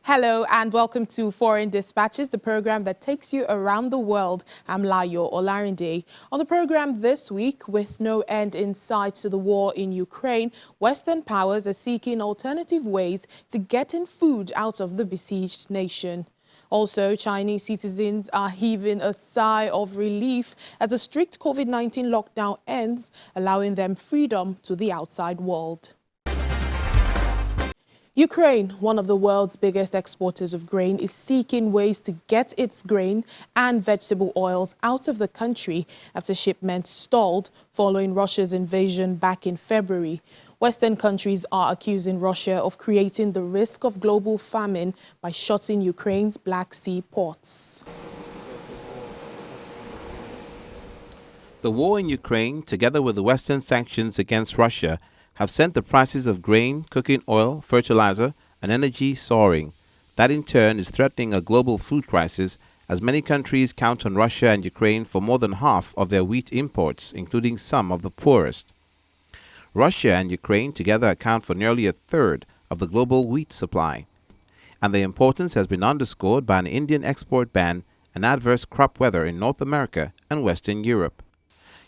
Hello and welcome to Foreign Dispatches, the program that takes you around the world. I'm Layo Olarinde. On the program this week, with no end in sight to the war in Ukraine, Western powers are seeking alternative ways to getting food out of the besieged nation. Also, Chinese citizens are heaving a sigh of relief as a strict COVID-19 lockdown ends, allowing them freedom to the outside world. Ukraine, one of the world's biggest exporters of grain, is seeking ways to get its grain and vegetable oils out of the country after shipments stalled following Russia's invasion back in February. Western countries are accusing Russia of creating the risk of global famine by shutting Ukraine's Black Sea ports. The war in Ukraine, together with the Western sanctions against Russia, have sent the prices of grain, cooking oil, fertilizer, and energy soaring. That in turn is threatening a global food crisis as many countries count on Russia and Ukraine for more than half of their wheat imports, including some of the poorest. Russia and Ukraine together account for nearly a third of the global wheat supply, and their importance has been underscored by an Indian export ban and adverse crop weather in North America and Western Europe.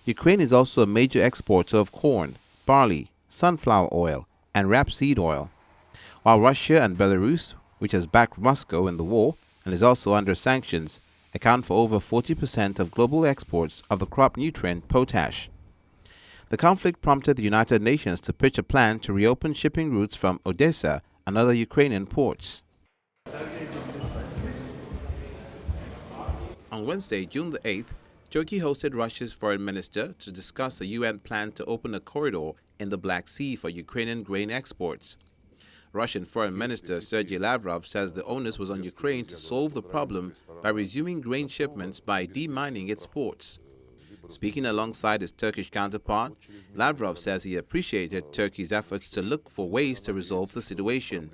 Ukraine is also a major exporter of corn, barley, sunflower oil, and rapeseed oil, while Russia and Belarus, which has backed Moscow in the war and is also under sanctions, account for over 40% of global exports of the crop nutrient potash. The conflict prompted the United Nations to pitch a plan to reopen shipping routes from Odessa and other Ukrainian ports. On Wednesday, June the 8th, Turkey hosted Russia's foreign minister to discuss a UN plan to open a corridor in the Black Sea for Ukrainian grain exports. Russian Foreign Minister Sergei Lavrov says the onus was on Ukraine to solve the problem by resuming grain shipments by demining its ports. Speaking alongside his Turkish counterpart, Lavrov says he appreciated Turkey's efforts to look for ways to resolve the situation.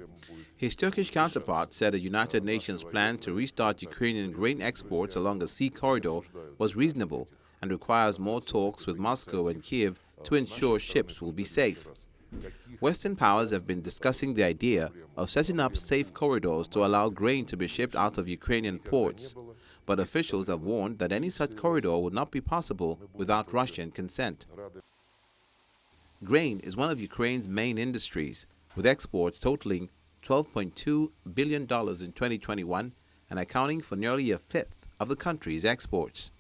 His Turkish counterpart said a United Nations plan to restart Ukrainian grain exports along a sea corridor was reasonable and requires more talks with Moscow and Kiev to ensure ships will be safe. Western powers have been discussing the idea of setting up safe corridors to allow grain to be shipped out of Ukrainian ports, but officials have warned that any such corridor would not be possible without Russian consent. Grain is one of Ukraine's main industries, with exports totaling $12.2 billion in 2021 and accounting for nearly a fifth of the country's exports.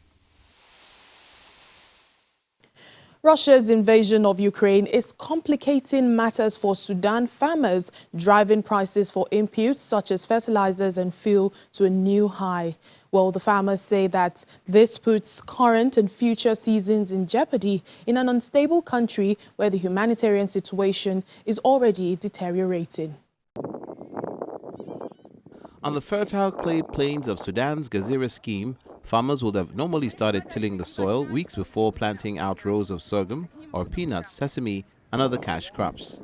Russia's invasion of Ukraine is complicating matters for Sudan farmers, driving prices for inputs such as fertilizers and fuel to a new high. Well, the farmers say that this puts current and future seasons in jeopardy in an unstable country where the humanitarian situation is already deteriorating. On the fertile clay plains of Sudan's Gezira scheme, farmers would have normally started tilling the soil weeks before planting out rows of sorghum or peanuts, sesame, and other cash crops.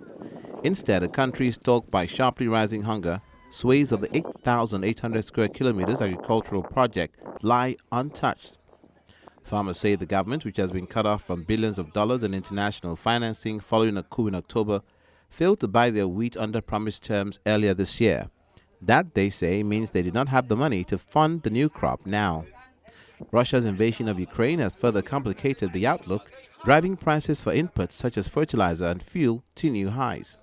Instead, a country stalked by sharply rising hunger, sways of the 8,800 square kilometers agricultural project lie untouched. Farmers say the government, which has been cut off from billions of dollars in international financing following a coup in October, failed to buy their wheat under promised terms earlier this year. That, they say, means they did not have the money to fund the new crop now. Russia's invasion of Ukraine has further complicated the outlook, driving prices for inputs such as fertilizer and fuel to new highs.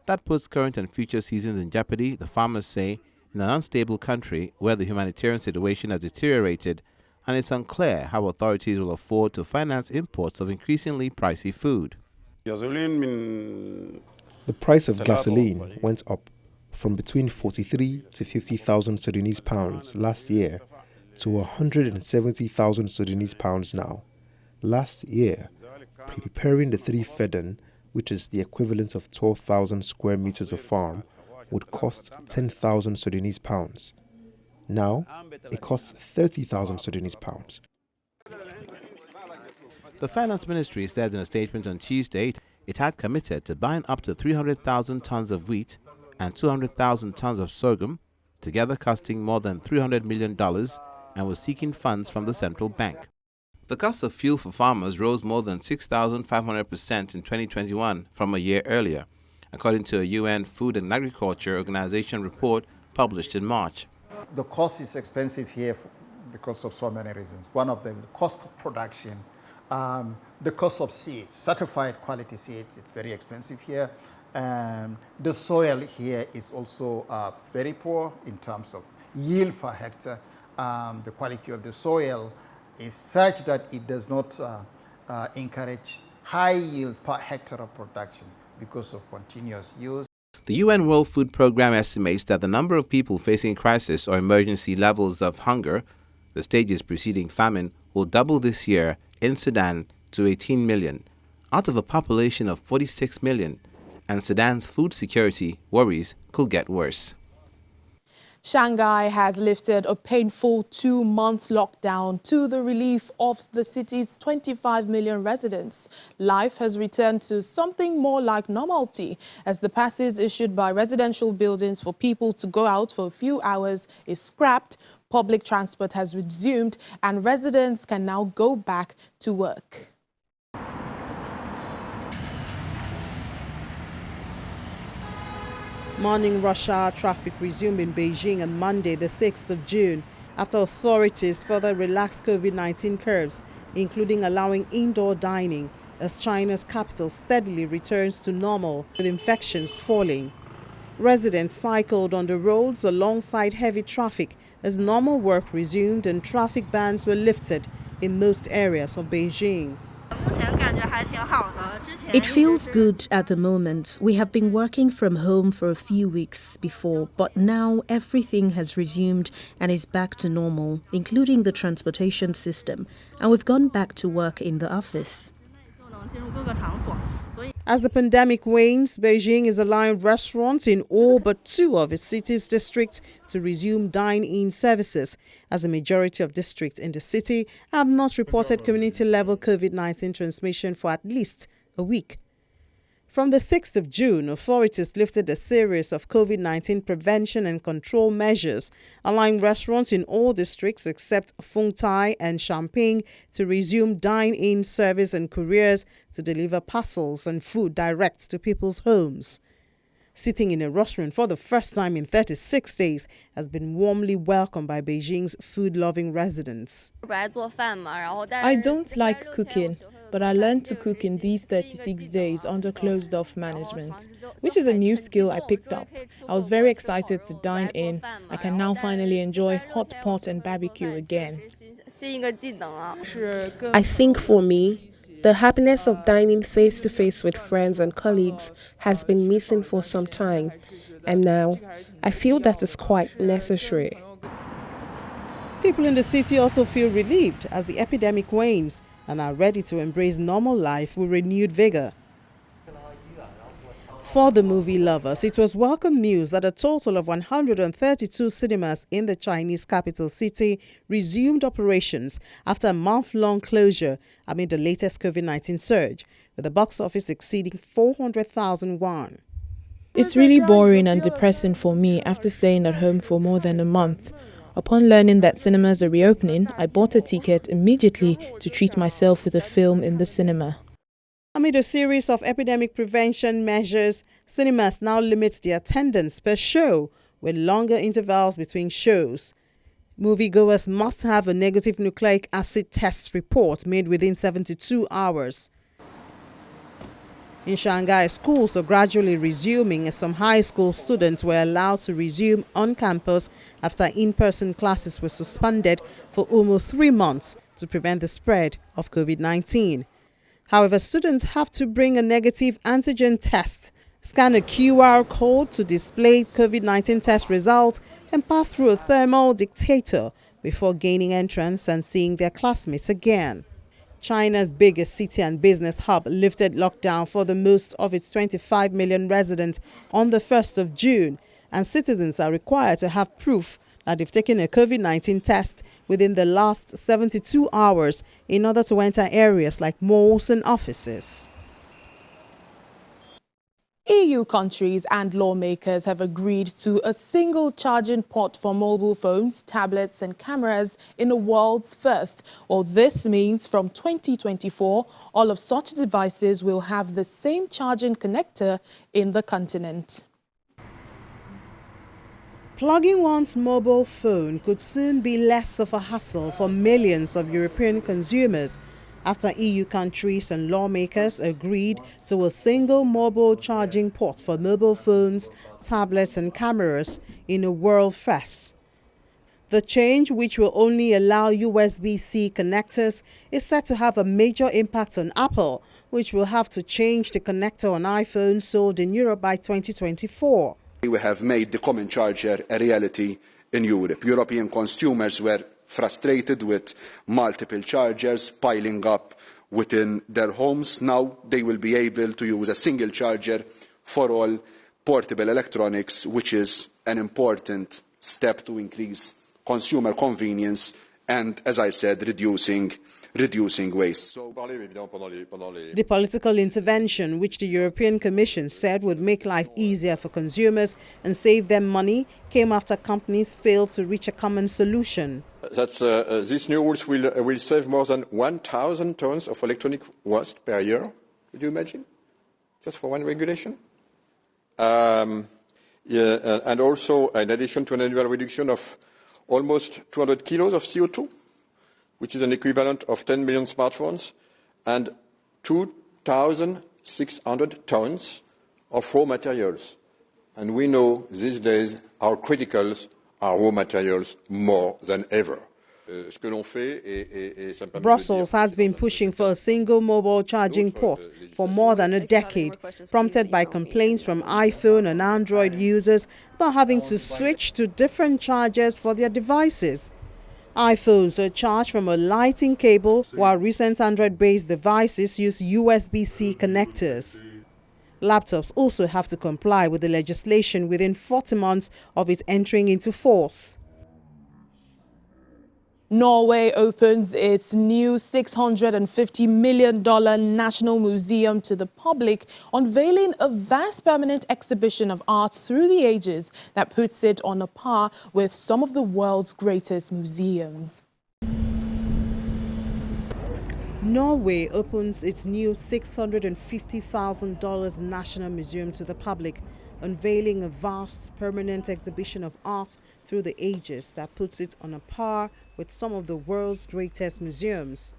That puts current and future seasons in jeopardy, the farmers say, in an unstable country where the humanitarian situation has deteriorated and it's unclear how authorities will afford to finance imports of increasingly pricey food. The price of gasoline went up from between 43 to 50,000 Sudanese pounds last year to 170,000 Sudanese pounds now. Last year, preparing the 3 fedan, which is the equivalent of 12,000 square meters of farm, would cost 10,000 Sudanese pounds. Now, it costs 30,000 Sudanese pounds. The Finance Ministry said in a statement on Tuesday it had committed to buying up to 300,000 tons of wheat and 200,000 tons of sorghum, together costing more than $300 million, and was seeking funds from the central bank. The cost of fuel for farmers rose more than 6,500% in 2021 from a year earlier, according to a UN Food and Agriculture Organization report published in March. The cost is expensive here because of so many reasons. One of them, the cost of production, the cost of seeds, certified quality seeds, it's very expensive here. The soil here is also very poor in terms of yield per hectare. The quality of the soil is such that it does not encourage high yield per hectare of production because of continuous use. The UN World Food Programme estimates that the number of people facing crisis or emergency levels of hunger, the stages preceding famine, will double this year in Sudan to 18 million, out of a population of 46 million, and Sudan's food security worries could get worse. Shanghai has lifted a painful 2-month lockdown to the relief of the city's 25 million residents. Life has returned to something more like normality as the passes issued by residential buildings for people to go out for a few hours is scrapped, public transport has resumed, and residents can now go back to work. Morning rush hour traffic resumed in Beijing on Monday, the 6th of June, after authorities further relaxed COVID-19 curbs, including allowing indoor dining, as China's capital steadily returns to normal, with infections falling. Residents cycled on the roads alongside heavy traffic as normal work resumed and traffic bans were lifted in most areas of Beijing. It feels good at the moment. We have been working from home for a few weeks before, but now everything has resumed and is back to normal, including the transportation system, and we've gone back to work in the office. As the pandemic wanes, Beijing is allowing restaurants in all but 2 of its city's districts to resume dine-in services, as the majority of districts in the city have not reported community-level COVID-19 transmission for at least a week. From the 6th of June, authorities lifted a series of COVID-19 prevention and control measures, allowing restaurants in all districts except Fengtai and Champing to resume dine-in service and couriers to deliver parcels and food direct to people's homes. Sitting in a restaurant for the first time in 36 days has been warmly welcomed by Beijing's food-loving residents. I don't like cooking, but I learned to cook in these 36 days under closed-off management, which is a new skill I picked up. I was very excited to dine in. I can now finally enjoy hot pot and barbecue again. I think for me, the happiness of dining face-to-face with friends and colleagues has been missing for some time, and now I feel that is quite necessary. People in the city also feel relieved as the epidemic wanes and are ready to embrace normal life with renewed vigor. For the movie lovers, it was welcome news that a total of 132 cinemas in the Chinese capital city resumed operations after a month-long closure amid the latest COVID-19 surge, with the box office exceeding 400,000 yuan. It's really boring and depressing for me after staying at home for more than a month. Upon learning that cinemas are reopening, I bought a ticket immediately to treat myself with a film in the cinema. Amid a series of epidemic prevention measures, cinemas now limit the attendance per show with longer intervals between shows. Moviegoers must have a negative nucleic acid test report made within 72 hours. In Shanghai, schools are gradually resuming as some high school students were allowed to resume on campus after in-person classes were suspended for almost 3 months to prevent the spread of COVID-19. However, students have to bring a negative antigen test, scan a QR code to display COVID-19 test result, and pass through a thermal dictator before gaining entrance and seeing their classmates again. China's biggest city and business hub lifted lockdown for the most of its 25 million residents on the 1st of June, and citizens are required to have proof that they've taken a COVID-19 test within the last 72 hours in order to enter areas like malls and offices. EU countries and lawmakers have agreed to a single charging port for mobile phones, tablets and cameras in the world's first. Well, this means from 2024, all of such devices will have the same charging connector in the continent. Plugging one's mobile phone could soon be less of a hassle for millions of European consumers after EU countries and lawmakers agreed to a single mobile charging port for mobile phones, tablets and cameras in a world first. The change, which will only allow USB-C connectors, is set to have a major impact on Apple, which will have to change the connector on iPhones sold in Europe by 2024. We have made the common charger a reality in Europe. European consumers were frustrated with multiple chargers piling up within their homes. Now they will be able to use a single charger for all portable electronics, which is an important step to increase consumer convenience and, as I said, reducing waste. The political intervention, which the European Commission said would make life easier for consumers and save them money, came after companies failed to reach a common solution. These new rules will save more than 1,000 tons of electronic waste per year. Could you imagine? Just for one regulation? And also, in addition to an annual reduction of almost 200 kilos of CO2, which is an equivalent of 10 million smartphones, and 2,600 tons of raw materials. And we know these days how critical are raw materials more than ever. Brussels has been pushing for a single mobile charging port for more than a decade, prompted by complaints from iPhone and Android users about having to switch to different chargers for their devices. iPhones are charged from a lighting cable, while recent Android-based devices use USB-C connectors. Laptops also have to comply with the legislation within 40 months of its entering into force. Norway opens its new $650 million National Museum to the public, unveiling a vast permanent exhibition of art through the ages that puts it on a par with some of the world's greatest museums. Norway opens its new $650,000 National Museum to the public, unveiling a vast permanent exhibition of art through the ages that puts it on a par with some of the world's greatest museums.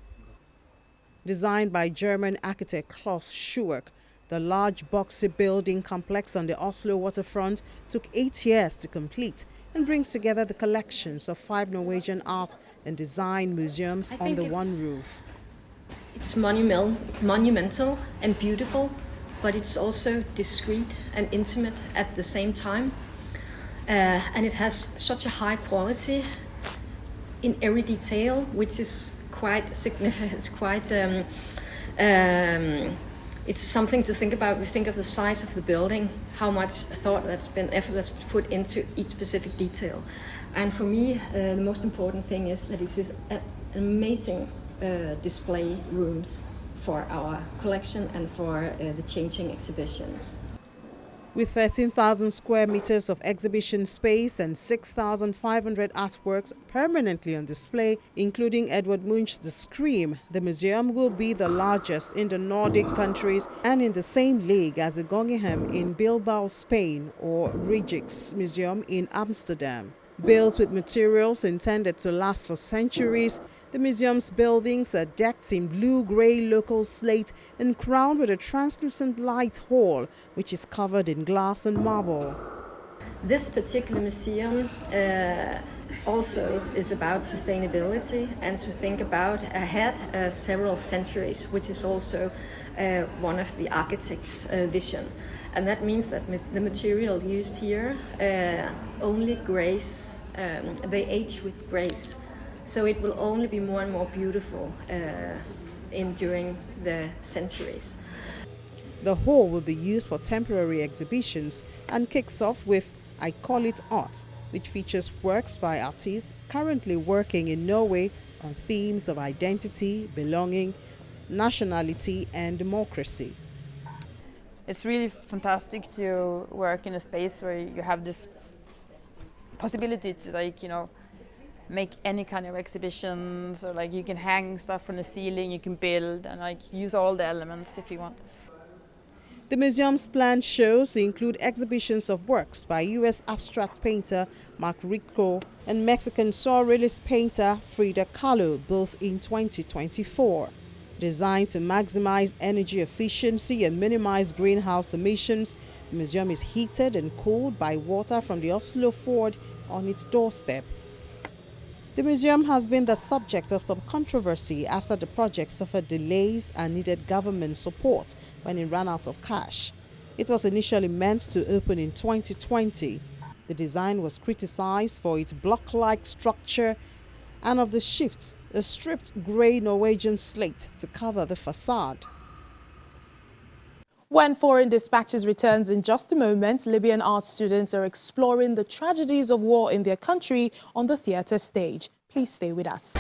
Designed by German architect Klaus Schuerk, the large boxy building complex on the Oslo waterfront took 8 years to complete and brings together the collections of 5 Norwegian art and design museums on the one roof. It's monumental and beautiful, but it's also discreet and intimate at the same time. And it has such a high quality in every detail, which is quite significant. It's quite, it's something to think about. We think of the size of the building, how much thought effort that's put into each specific detail. And for me, the most important thing is that it is an amazing display rooms for our collection and for the changing exhibitions. With 13,000 square meters of exhibition space and 6,500 artworks permanently on display, including Edvard Munch's The Scream, the museum will be the largest in the Nordic countries and in the same league as the Guggenheim in Bilbao, Spain, or Rijksmuseum Museum in Amsterdam. Built with materials intended to last for centuries, the museum's buildings are decked in blue-gray local slate and crowned with a translucent light hall, which is covered in glass and marble. This particular museum also is about sustainability and to think about ahead several centuries, which is also one of the architect's vision. And that means that the material used here only grace, they age with grace. So it will only be more and more beautiful during the centuries. The hall will be used for temporary exhibitions and kicks off with I Call It Art, which features works by artists currently working in Norway on themes of identity, belonging, nationality and democracy. It's really fantastic to work in a space where you have this possibility to make any kind of exhibitions, or you can hang stuff from the ceiling, you can build and use all the elements if you want. The museum's planned shows include exhibitions of works by U.S. abstract painter Mark Rico and Mexican surrealist painter Frida Kahlo, both in 2024. Designed to maximize energy efficiency and minimize greenhouse emissions, the museum is heated and cooled by water from the Oslo Fjord on its doorstep. The museum has been the subject of some controversy after the project suffered delays and needed government support when it ran out of cash. It was initially meant to open in 2020. The design was criticized for its block-like structure and of the shifts, a stripped grey Norwegian slate to cover the facade. When Foreign Dispatches returns in just a moment, Libyan art students are exploring the tragedies of war in their country on the theatre stage. Please stay with us.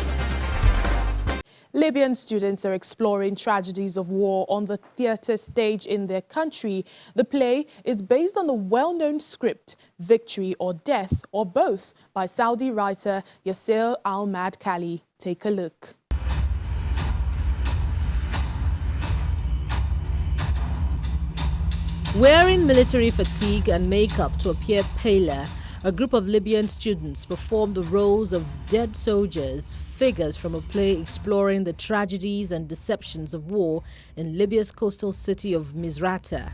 Libyan students are exploring tragedies of war on the theatre stage in their country. The play is based on the well-known script Victory or Death or Both by Saudi writer Yasser Al-Madkhali. Take a look. Wearing military fatigue and makeup to appear paler, a group of Libyan students performed the roles of dead soldiers, figures from a play exploring the tragedies and deceptions of war in Libya's coastal city of Misrata.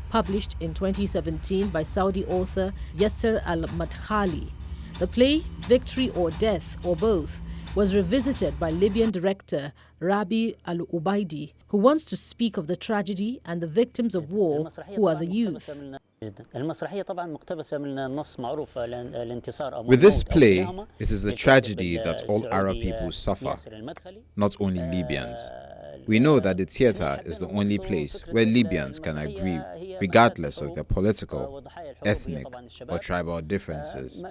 Published in 2017 by Saudi author Yasser Al-Madkhali, the play Victory or Death or Both was revisited by Libyan director Rabi Al-Ubaidi, who wants to speak of the tragedy and the victims of war, who are the youth. With this play, it is the tragedy that all Arab people suffer, not only Libyans. We know that the theatre is the only place where Libyans can agree, regardless of their political, ethnic, or tribal differences.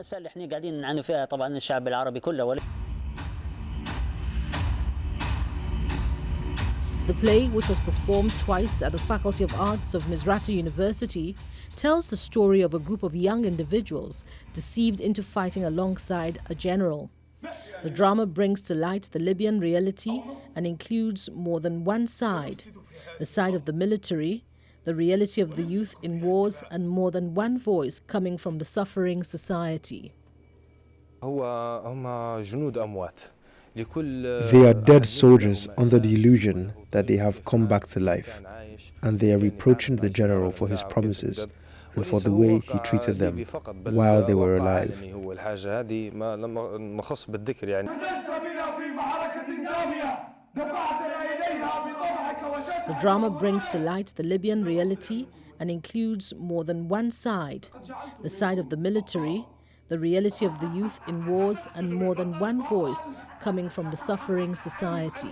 The play, which was performed twice at the Faculty of Arts of Misrata University, tells the story of a group of young individuals deceived into fighting alongside a general. The drama brings to light the Libyan reality and includes more than one side: the side of the military, the reality of the youth in wars, and more than one voice coming from the suffering society. They are dead soldiers under the illusion that they have come back to life, and they are reproaching the general for his promises and for the way he treated them while they were alive. The drama brings to light the Libyan reality and includes more than one side: the side of the military, the reality of the youth in wars, and more than one voice coming from the suffering society.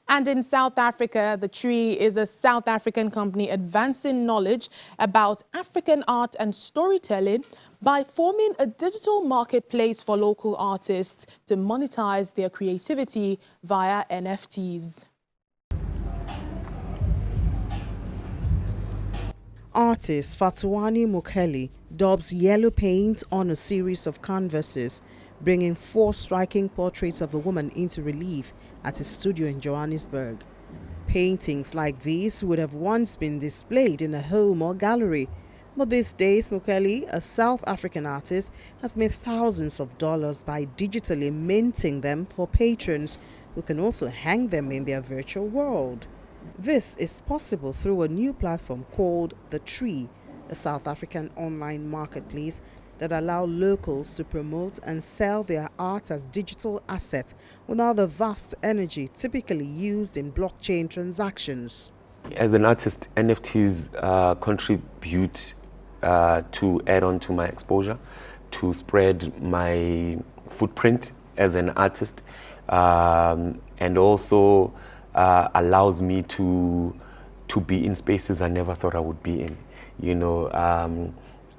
And in South Africa, The Tree is a South African company advancing knowledge about African art and storytelling by forming a digital marketplace for local artists to monetize their creativity via NFTs. Artist Fatuani Mukeli daubs yellow paint on a series of canvases, bringing 4 striking portraits of a woman into relief at his studio in Johannesburg. Paintings like these would have once been displayed in a home or gallery, but these days Mukeli, a South African artist, has made thousands of dollars by digitally minting them for patrons who can also hang them in their virtual world. This is possible through a new platform called The Tree, a South African online marketplace that allow locals to promote and sell their art as digital assets without the vast energy typically used in blockchain transactions. As an artist, NFTs contribute to add on to my exposure, to spread my footprint as an artist, and also allows me to be in spaces I never thought I would be in. You know,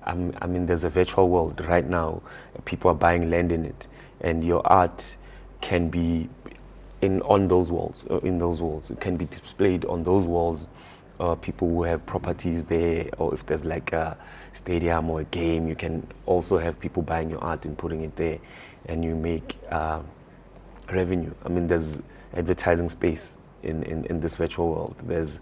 I mean, there's a virtual world right now. People are buying land in it, and your art can be on those walls. In those walls, it can be displayed on those walls. People who have properties there, or if there's like a stadium or a game, you can also have people buying your art and putting it there, and you make revenue. I mean, there's advertising space in this virtual world. There's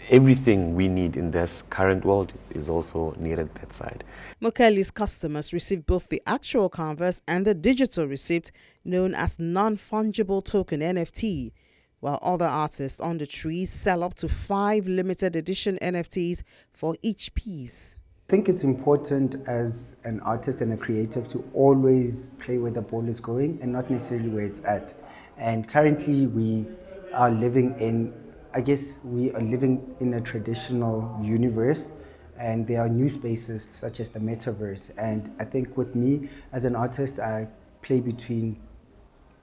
everything we need in this current world is also needed that side. Mokeli's customers receive both the actual canvas and the digital receipt known as non-fungible token NFT, while other artists on the tree sell up to 5 limited edition NFTs for each piece. I think it's important as an artist and a creative to always play where the ball is going and not necessarily where it's at. And currently we are living in a traditional universe, and there are new spaces such as the metaverse. And I think with me as an artist, I play between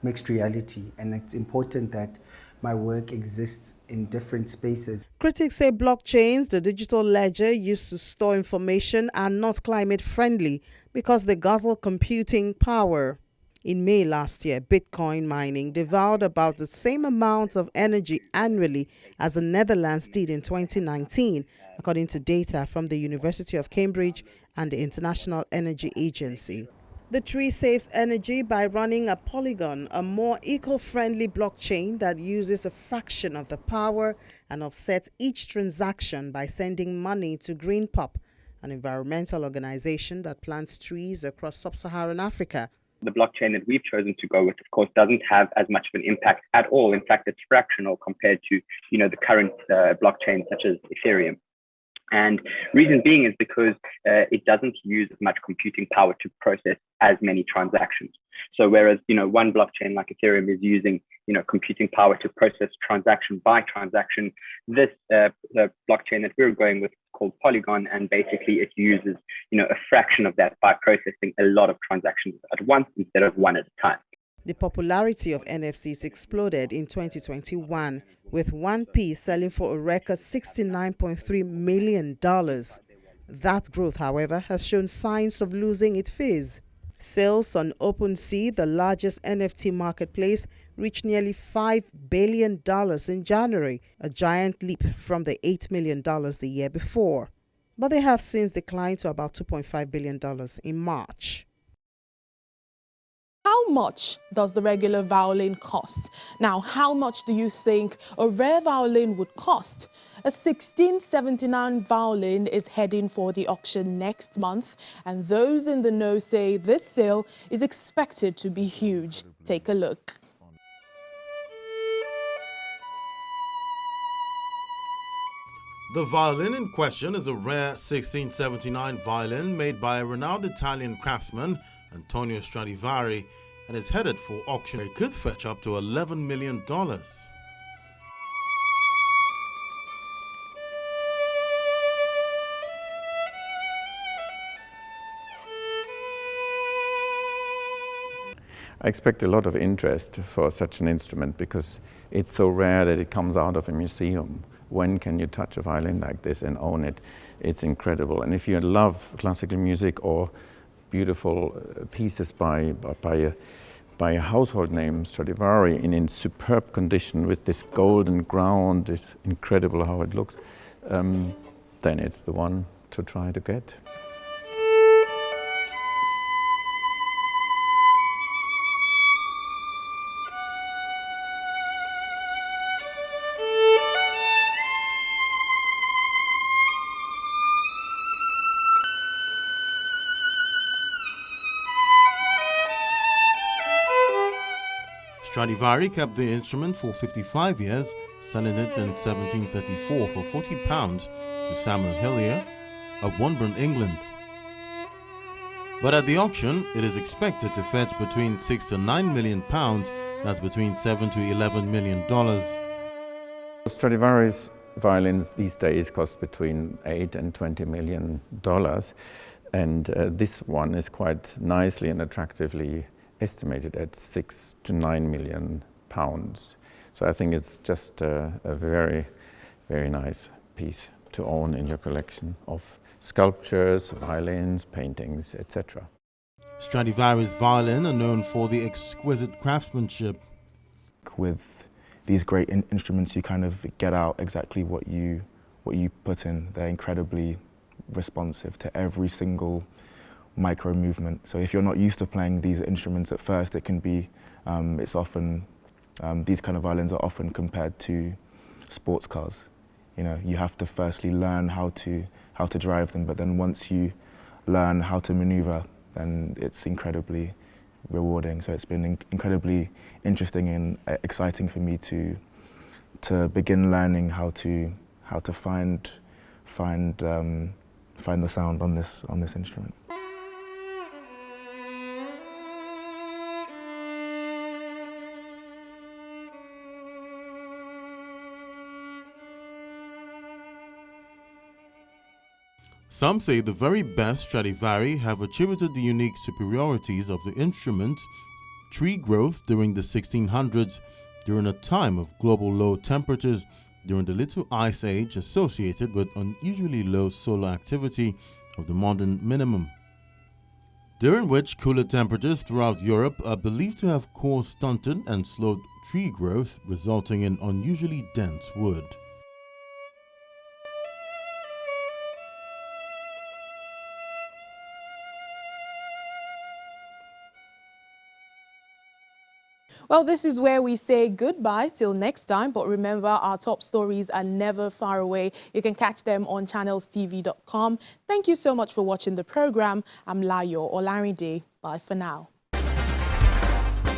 mixed reality, and it's important that my work exists in different spaces. Critics say blockchains, the digital ledger used to store information, are not climate friendly because they guzzle computing power. In May last year, Bitcoin mining devoured about the same amount of energy annually as the Netherlands did in 2019, according to data from the University of Cambridge and the International Energy Agency. The tree saves energy by running a Polygon, a more eco-friendly blockchain that uses a fraction of the power and offsets each transaction by sending money to GreenPop, an environmental organization that plants trees across sub-Saharan Africa. The blockchain that we've chosen to go with, of course, doesn't have as much of an impact at all. In fact, it's fractional compared to, the current blockchain such as Ethereum. And reason being is because it doesn't use as much computing power to process as many transactions. So whereas, one blockchain like Ethereum is using, computing power to process transaction by transaction, this the blockchain that we're going with is called Polygon, and basically it uses, a fraction of that by processing a lot of transactions at once instead of one at a time. The popularity of NFTs exploded in 2021, with one piece selling for a record $69.3 million. That growth, however, has shown signs of losing its fizz. Sales on OpenSea, the largest NFT marketplace, reached nearly $5 billion in January, a giant leap from the $8 million the year before. But they have since declined to about $2.5 billion in March. How much does the regular violin cost? Now, how much do you think a rare violin would cost? A 1679 violin is heading for the auction next month, and those in the know say this sale is expected to be huge. Take a look. The violin in question is a rare 1679 violin made by a renowned Italian craftsman, Antonio Stradivari, and is headed for auction. It could fetch up to $11 million. I expect a lot of interest for such an instrument because it's so rare that it comes out of a museum. When can you touch a violin like this and own it? It's incredible. And if you love classical music or beautiful pieces by a household name, Stradivari, in superb condition with this golden ground, it's incredible how it looks, then it's the one to try to get. Stradivari kept the instrument for 55 years, selling it in 1734 for £40 to Samuel Hillier of Wonburn, England. But at the auction, it is expected to fetch between £6 to £9 million, that's between $7 to $11 million. Stradivari's violins these days cost between $8 and $20 million, and this one is quite nicely and attractively estimated at £6 to £9 million. So I think it's just a very, very nice piece to own in your collection of sculptures, violins, paintings, etc. Stradivari's violin are known for the exquisite craftsmanship. With these great instruments, you kind of get out exactly what you put in. They're incredibly responsive to every single micro movement. So if you're not used to playing these instruments at first, it can be It's often, these kind of violins are often compared to sports cars. You know, you have to firstly learn how to drive them, but then once you learn how to maneuver, then it's incredibly rewarding. So it's been incredibly interesting and exciting for me to begin learning how to find the sound on this instrument. Some say the very best Stradivari have attributed the unique superiorities of the instrument's tree growth during the 1600s, during a time of global low temperatures, during the Little Ice Age associated with unusually low solar activity of the modern minimum, during which cooler temperatures throughout Europe are believed to have caused stunted and slowed tree growth, resulting in unusually dense wood. Well, this is where we say goodbye till next time. But remember, our top stories are never far away. You can catch them on channelstv.com. Thank you so much for watching the program. I'm Layo Olarinde. Bye for now.